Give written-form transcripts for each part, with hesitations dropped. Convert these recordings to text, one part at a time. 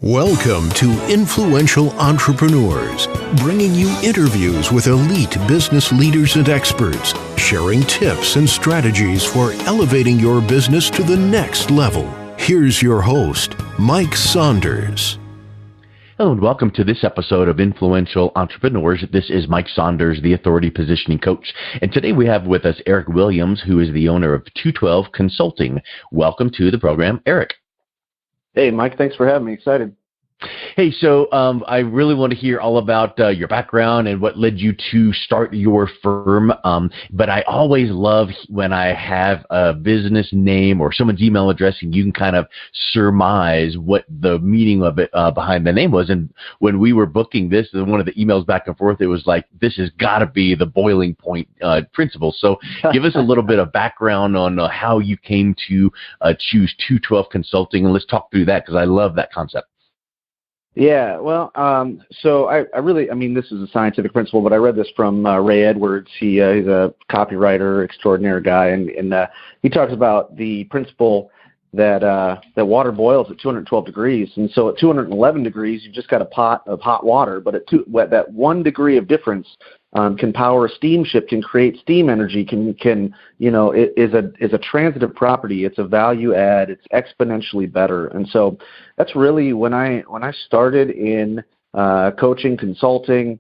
Welcome to Influential Entrepreneurs, bringing you interviews with elite business leaders and experts, sharing tips and strategies for elevating your business to the next level. Here's your host, Mike Saunders. Hello and welcome to this episode of Influential Entrepreneurs. This is Mike Saunders, the Authority Positioning Coach. And today we have with us Eric Williams, who is the owner of 212 Consulting. Welcome to the program, Eric. Hey, Mike, thanks for having me. Excited. Hey, so I really want to hear all about your background and what led you to start your firm. But I always love when I have a business name or someone's email address and you can kind of surmise what the meaning of it behind the name was. And when we were booking this, one of the emails back and forth, it was like, this has got to be the boiling point principle. So give us a little bit of background on how you came to choose 212 Consulting. And let's talk through that because I love that concept. Yeah, well, so I really, this is a scientific principle, but I read this from Ray Edwards. He's a copywriter, extraordinary guy, and he talks about the principle that water boils at 212 degrees, and so at 211 degrees, you've just got a pot of hot water, but at that 1 degree of difference can power a steamship, can create steam energy, it is a transitive property. It's a value add. It's exponentially better. And so that's really when I started in coaching, consulting,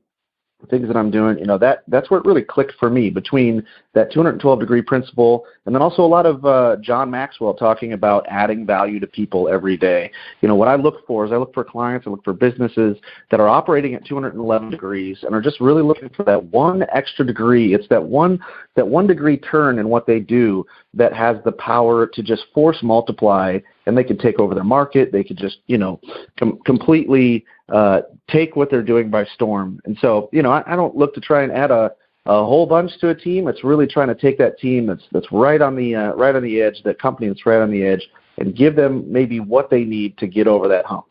things that I'm doing, that's where it really clicked for me between that 212 degree principle and then also a lot of John Maxwell talking about adding value to people every day. What I look for is I look for clients, I look for businesses that are operating at 211 degrees and are just really looking for that one extra degree. It's that one degree turn in what they do that has the power to just force multiply, and they could take over their market. They could just, completely take what they're doing by storm. And so, I don't look to try and add a whole bunch to a team. It's really trying to take that team that's right on the edge, that company that's right on the edge, and give them maybe what they need to get over that hump.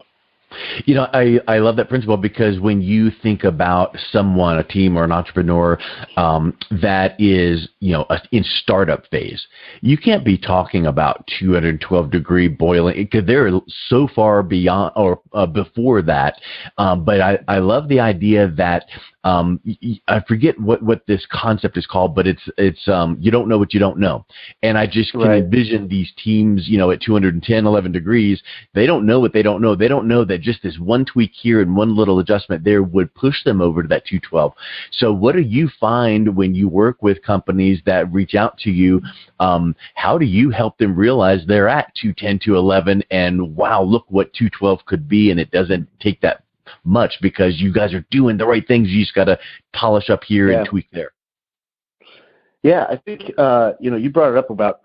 I love that principle because when you think about someone, a team or an entrepreneur that is, in startup phase, you can't be talking about 212 degree boiling because they're so far beyond or before that. But I love the idea that I forget what this concept is called, but it's you don't know what you don't know. And I just can envision these teams, at 210, 11 degrees, they don't know what they don't know. They don't know that just this one tweak here and one little adjustment there would push them over to that 212. So what do you find when you work with companies that reach out to you? How do you help them realize they're at 210 to 11 and wow, look what 212 could be, and it doesn't take that much because you guys are doing the right things. You just got to polish up here and tweak there. Yeah, I think, you brought it up about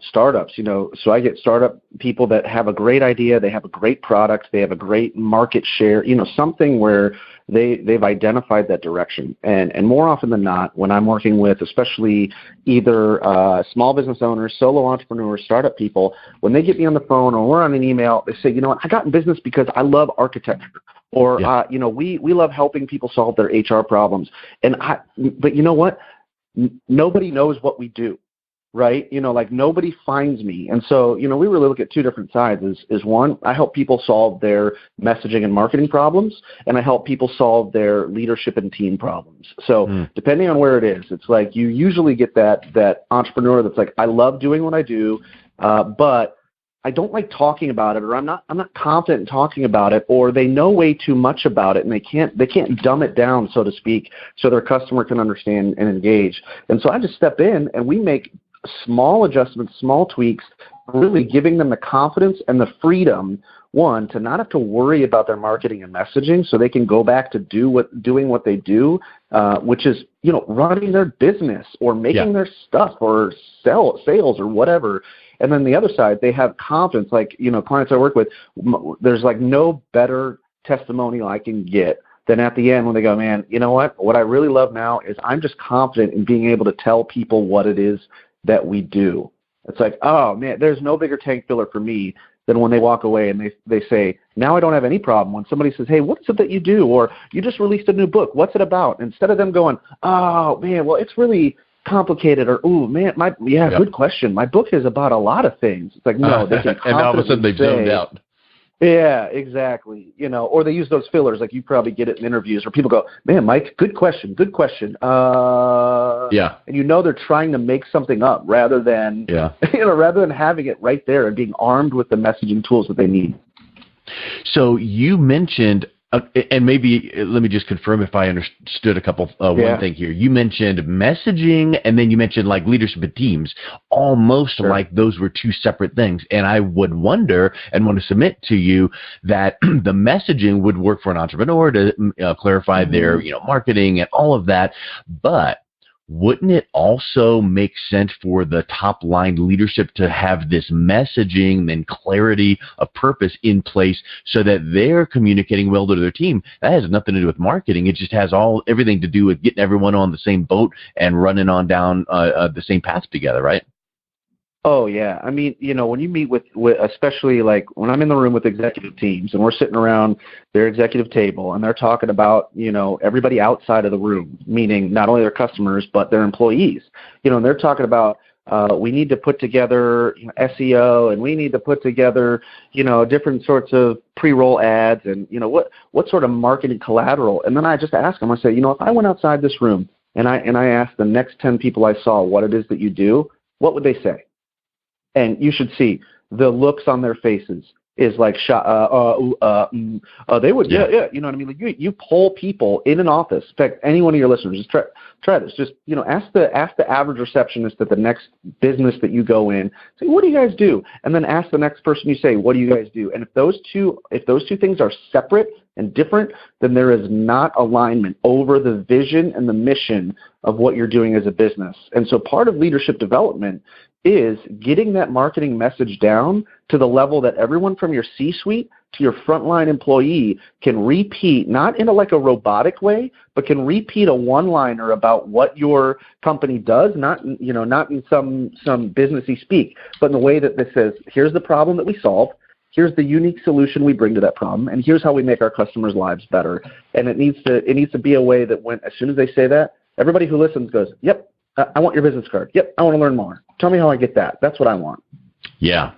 startups, so I get startup people that have a great idea, they have a great product, they have a great market share, something where they've identified that direction. And more often than not, when I'm working with especially either small business owners, solo entrepreneurs, startup people, when they get me on the phone or we're on an email, they say, I got in business because I love architecture. Or, we love helping people solve their HR problems. But you know what? Nobody knows what we do, right? Nobody finds me. And so, we really look at two different sides. Is one, I help people solve their messaging and marketing problems, and I help people solve their leadership and team problems. So depending on where it is, it's like you usually get that entrepreneur that's like, I love doing what I do, but I don't like talking about it, or I'm not confident in talking about it, or they know way too much about it and they can't dumb it down, so to speak, so their customer can understand and engage. And so I just step in and we make small adjustments, small tweaks, really giving them the confidence and the freedom, one, to not have to worry about their marketing and messaging, so they can go back to doing what they do, which is, running their business or making their stuff or sales or whatever. And then the other side, they have confidence. Like, clients I work with, there's like no better testimonial I can get than at the end when they go, man, you know what I really love now is I'm just confident in being able to tell people what it is that we do. It's like, oh man, there's no bigger tank filler for me than when they walk away and they say, now I don't have any problem. When somebody says, hey, what is it that you do? Or you just released a new book. What's it about? Instead of them going, oh man, well, it's really complicated, or ooh man, good question. My book is about a lot of things. It's like, no, they can and all of a sudden they've zoned out. Yeah, exactly. Or they use those fillers, like you probably get it in interviews where people go, man, Mike, good question. Yeah. And they're trying to make something up rather than, rather than having it right there and being armed with the messaging tools that they need. So you mentioned, and maybe let me just confirm if I understood one thing here. You mentioned messaging, and then you mentioned like leadership of teams, almost like those were two separate things. And I would wonder and want to submit to you that the messaging would work for an entrepreneur to clarify their marketing and all of that, but wouldn't it also make sense for the top line leadership to have this messaging and clarity of purpose in place so that they're communicating well to their team? That has nothing to do with marketing. It just has everything to do with getting everyone on the same boat and running on down the same path together, right? Oh, yeah. I mean, when you meet with especially like when I'm in the room with executive teams and we're sitting around their executive table and they're talking about, everybody outside of the room, meaning not only their customers, but their employees, and they're talking about, we need to put together SEO, and we need to put together, different sorts of pre-roll ads and, what sort of marketing collateral. And then I just ask them, I say, if I went outside this room and I asked the next 10 people I saw what it is that you do, what would they say? And you should see the looks on their faces is like, they would, yeah. You know what I mean? Like you poll people in an office. In fact, any one of your listeners, just try this. Just, ask the average receptionist at the next business that you go in, say, what do you guys do? And then ask the next person you say, what do you guys do? And if those two things are separate and different, then there is not alignment over the vision and the mission of what you're doing as a business. And so part of leadership development is getting that marketing message down to the level that everyone from your C-suite to your frontline employee can repeat, not in a robotic way, but can repeat a one-liner about what your company does, not in some businessy speak, but in the way that this says, here's the problem that we solve, here's the unique solution we bring to that problem, and here's how we make our customers' lives better. And it needs to be a way that as soon as they say that, everybody who listens goes, yep, I want your business card. Yep, I want to learn more. Tell me how I get that. That's what I want. Yeah.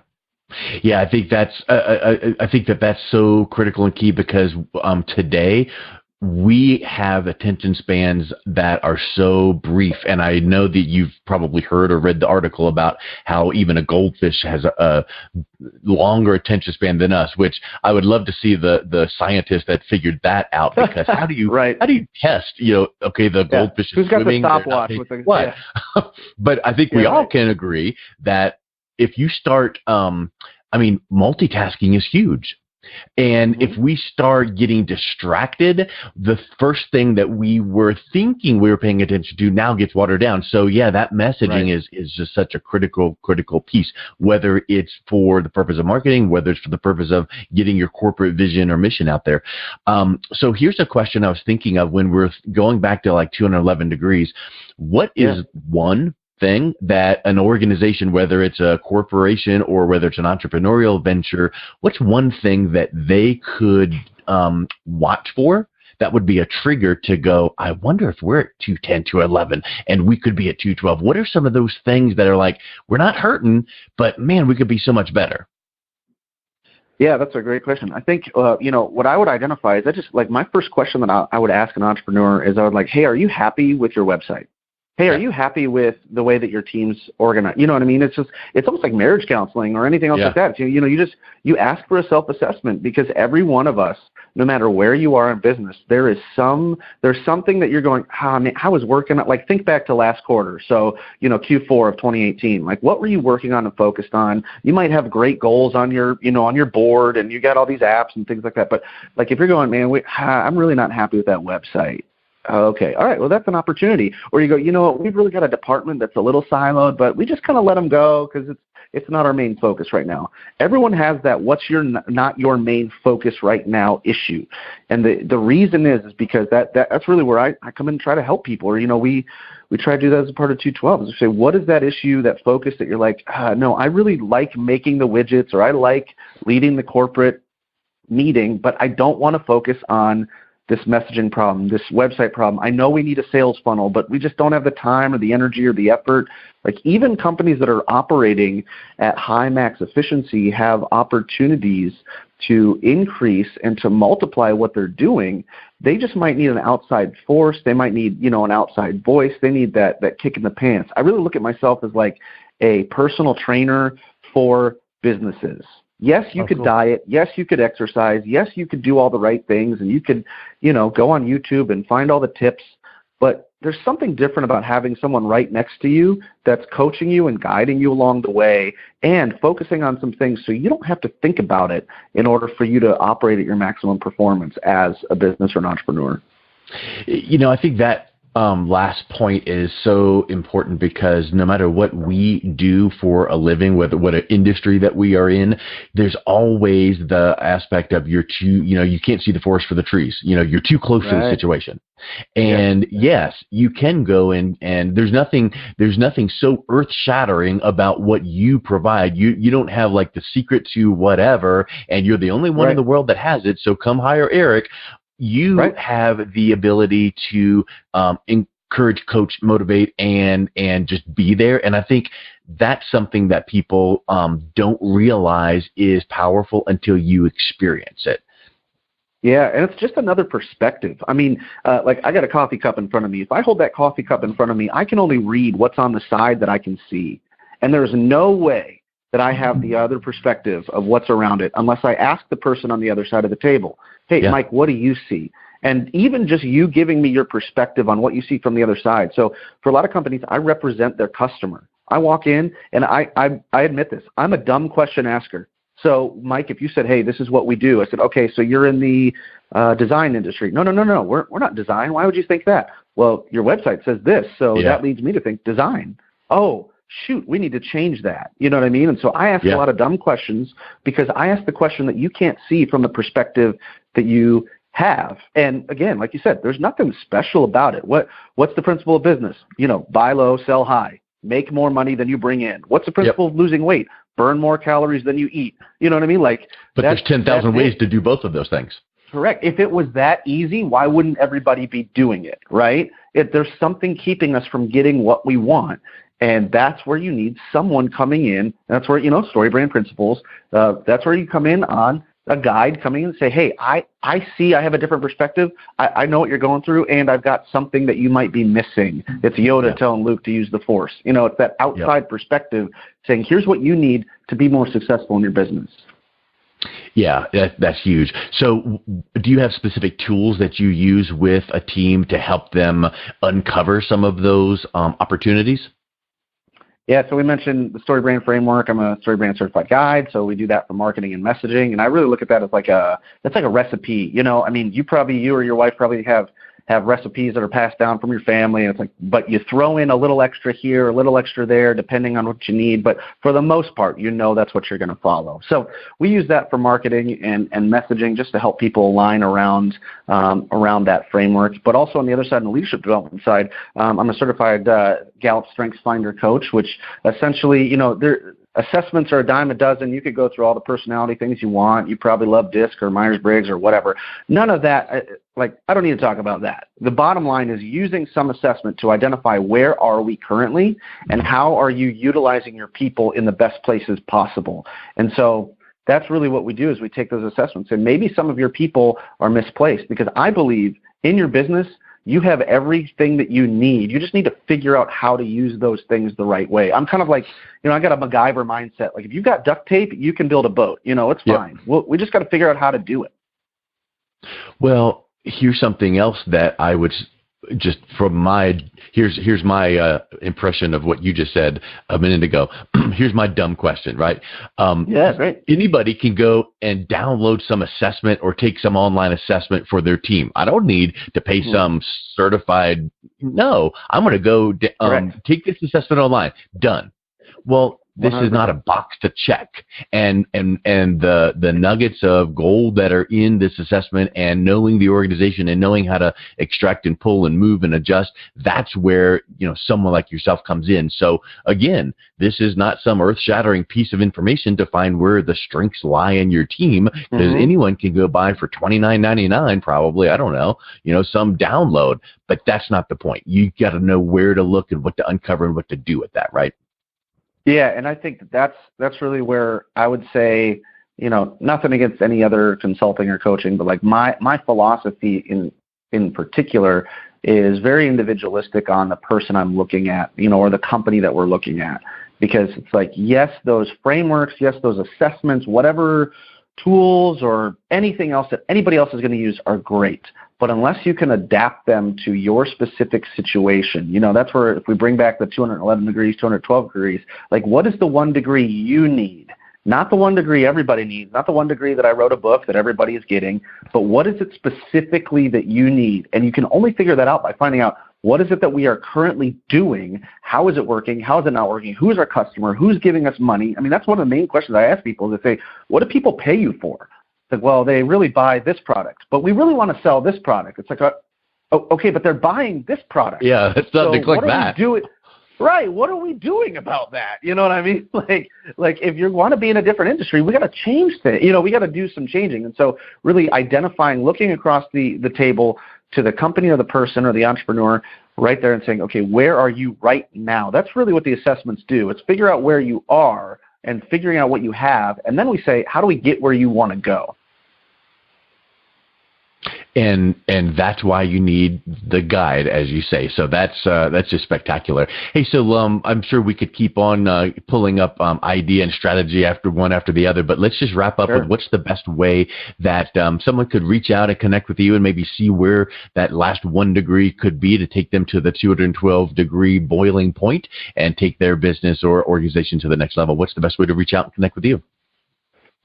Yeah, I think that's that's so critical and key because today we have attention spans that are so brief. And I know that you've probably heard or read the article about how even a goldfish has a longer attention span than us, which I would love to see the scientist that figured that out, because how do you how do you test, the goldfish is swimming. Who's got the stopwatch with the what? Yeah. But I think we all can agree that if you start, multitasking is huge. And if we start getting distracted, the first thing that we were thinking we were paying attention to now gets watered down. So yeah, that messaging is just such a critical piece, whether it's for the purpose of marketing, whether it's for the purpose of getting your corporate vision or mission out there. So here's a question I was thinking of when we're going back to like 211 degrees. What is one thing that an organization, whether it's a corporation or whether it's an entrepreneurial venture, what's one thing that they could watch for that would be a trigger to go, I wonder if we're at 210, 211, and we could be at 212. What are some of those things that are like, we're not hurting, but man, we could be so much better? Yeah, that's a great question. I think, what I would identify is my first question that I would ask an entrepreneur is I would like, hey, are you happy with your website? Hey, are you happy with the way that your team's organized? You know what I mean? It's almost like marriage counseling or anything else like that. You ask for a self-assessment, because every one of us, no matter where you are in business, there's something that you're going, man, how is working? Like, think back to last quarter. So, Q4 of 2018, like, what were you working on and focused on? You might have great goals on your board, and you got all these apps and things like that. But like, if you're going, man, I'm really not happy with that website. Okay. All right. Well, that's an opportunity. Or you go, we've really got a department that's a little siloed, but we just kind of let them go because it's not our main focus right now. Everyone has that what's not your main focus right now issue. And the reason is because that's really where I come in and try to help people. Or, we try to do that as a part of 212 is to say, what is that issue, that focus that you're like, no, I really like making the widgets, or I like leading the corporate meeting, but I don't want to focus on this messaging problem, this website problem. I know we need a sales funnel, but we just don't have the time or the energy or the effort. Like even companies that are operating at high max efficiency have opportunities to increase and to multiply what they're doing. They just might need an outside force. They might need, an outside voice. They need that kick in the pants. I really look at myself as like a personal trainer for businesses. Yes, you could diet. Yes, you could exercise. Yes, you could do all the right things, and you could, go on YouTube and find all the tips. But there's something different about having someone right next to you that's coaching you and guiding you along the way and focusing on some things so you don't have to think about it in order for you to operate at your maximum performance as a business or an entrepreneur. I think that last point is so important because no matter what we do for a living, whether what industry that we are in, there's always the aspect of you can't see the forest for the trees. You're too close to the situation. And yes, you can go and there's nothing so earth shattering about what you provide. You don't have like the secret to whatever, and you're the only one in the world that has it. So come hire Eric. You have the ability to encourage, coach, motivate, and just be there. And I think that's something that people don't realize is powerful until you experience it. Yeah, and it's just another perspective. I mean, like I got a coffee cup in front of me. If I hold that coffee cup in front of me, I can only read what's on the side that I can see. And there's no way that I have the other perspective of what's around it unless I ask the person on the other side of the table, hey, Mike, what do you see? And even just you giving me your perspective on what you see from the other side. So for a lot of companies, I represent their customer. I walk in, and I admit this, I'm a dumb question asker. So, Mike, if you said, hey, this is what we do, I said, okay, so you're in the design industry. No, we're not design. Why would you think that? Well, your website says this, so that leads me to think design. Oh, shoot, we need to change that. You know what I mean? And so I ask a lot of dumb questions because I ask the question that you can't see from the perspective that you have. And again, like you said, there's nothing special about it. What's the principle of business? Buy low, sell high, make more money than you bring in. What's the principle of losing weight? Burn more calories than you eat. You know what I mean? But there's 10,000 ways to do both of those things. Correct. If it was that easy, why wouldn't everybody be doing it, right? If there's something keeping us from getting what we want, and that's where you need someone coming in. That's where, StoryBrand Principles, that's where you come in on a guide coming in and say, hey, I see I have a different perspective. I know what you're going through, and I've got something that you might be missing. It's Yoda telling Luke to use the Force. It's that outside perspective saying, here's what you need to be more successful in your business. Yeah, that's huge. So do you have specific tools that you use with a team to help them uncover some of those opportunities? Yeah, so we mentioned the StoryBrand framework. I'm a StoryBrand Certified guide, so we do that for marketing and messaging. And I really look at that as that's like a recipe. You or your wife probably have recipes that are passed down from your family. And it's like, but you throw in a little extra here, a little extra there, depending on what you need. But for the most part, that's what you're going to follow. So we use that for marketing and messaging just to help people align around that framework. But also on the other side, on the leadership development side, I'm a certified Gallup Strengths Finder coach, which essentially, assessments are a dime a dozen. You could go through all the personality things you want. You probably love DISC or Myers-Briggs or whatever. None of that, I don't need to talk about that. The bottom line is using some assessment to identify where are we currently and how are you utilizing your people in the best places possible. And so that's really what we do is we take those assessments and maybe some of your people are misplaced because I believe in your business, you have everything that you need. You just need to figure out how to use those things the right way. I'm kind of like, I got a MacGyver mindset. Like if you've got duct tape, you can build a boat. It's fine. We just got to figure out how to do it. Well, here's something else that I would just from my here's my impression of what you just said a minute ago. Here's my dumb question, right? Right. Anybody can go and download some assessment or take some online assessment for their team. I don't need to pay some certified. No, I'm going to go take this assessment online. Done. Well, This is not a box to check. And the nuggets of gold that are in this assessment and knowing the organization and knowing how to extract and pull and move and adjust, that's where, someone like yourself comes in. So again, this is not some earth-shattering piece of information to find where the strengths lie in your team, because anyone can go buy for $29.99 probably, I don't know, some download, but that's not the point. You got to know where to look and what to uncover and what to do with that, right? Yeah, and I think that's really where I would say, nothing against any other consulting or coaching, but like my philosophy in particular is very individualistic on the person I'm looking at, or the company that we're looking at, because it's like, yes, those frameworks, yes, those assessments, whatever tools or anything else that anybody else is going to use are great. But unless you can adapt them to your specific situation, that's where, if we bring back the 211 degrees, 212 degrees, like, what is the 1 degree you need? Not the 1 degree everybody needs, not the 1 degree that I wrote a book that everybody is getting, but what is it specifically that you need? And you can only figure that out by finding out, what is it that we are currently doing? How is it working? How is it not working? Who is our customer? Who's giving us money? I mean, that's one of the main questions I ask people, is they say, what do people pay you for? It's like, well, they really buy this product, but we really want to sell this product. It's like, okay, but they're buying this product. Yeah, it's nothing like that. Right. What are we doing about that? You know what I mean? Like if you want to be in a different industry, we got to change things. We got to do some changing. And so really identifying, looking across the table to the company or the person or the entrepreneur right there and saying, okay, where are you right now? That's really what the assessments do. It's figure out where you are and figuring out what you have. And then we say, how do we get where you want to go? And that's why you need the guide, as you say. So that's just spectacular. Hey, so I'm sure we could keep on pulling up idea and strategy after the other, but let's just wrap up with what's the best way that someone could reach out and connect with you and maybe see where that last 1 degree could be to take them to the 212 degree boiling point and take their business or organization to the next level. What's the best way to reach out and connect with you?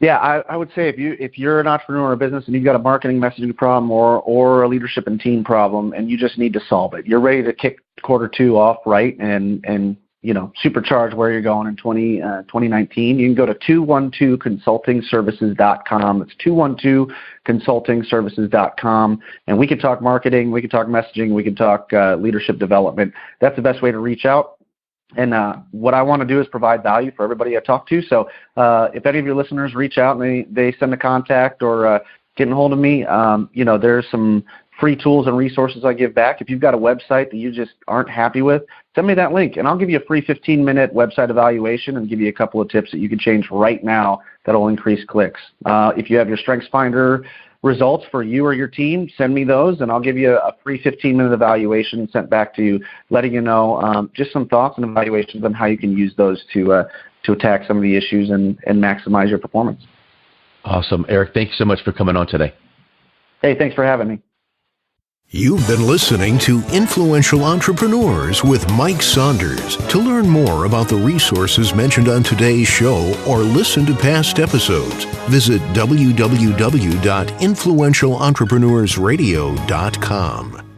Yeah, I would say if you're an entrepreneur or a business and you've got a marketing messaging problem or a leadership and team problem and you just need to solve it, you're ready to kick Q2 off right and supercharge where you're going in 2019, you can go to 212consultingservices.com. It's 212consultingservices.com, and we can talk marketing, we can talk messaging, we can talk leadership development. That's the best way to reach out. And what I want to do is provide value for everybody I talk to. So if any of your listeners reach out and they send a contact or get a hold of me, there's some free tools and resources I give back. If you've got a website that you just aren't happy with, send me that link, and I'll give you a free 15-minute website evaluation and give you a couple of tips that you can change right now that will increase clicks. If you have your StrengthsFinder results for you or your team, send me those, and I'll give you a free 15-minute evaluation sent back to you, letting you know just some thoughts and evaluations on how you can use those to attack some of the issues and maximize your performance. Awesome. Eric, thank you so much for coming on today. Hey, thanks for having me. You've been listening to Influential Entrepreneurs with Mike Saunders. To learn more about the resources mentioned on today's show or listen to past episodes, visit www.influentialentrepreneursradio.com.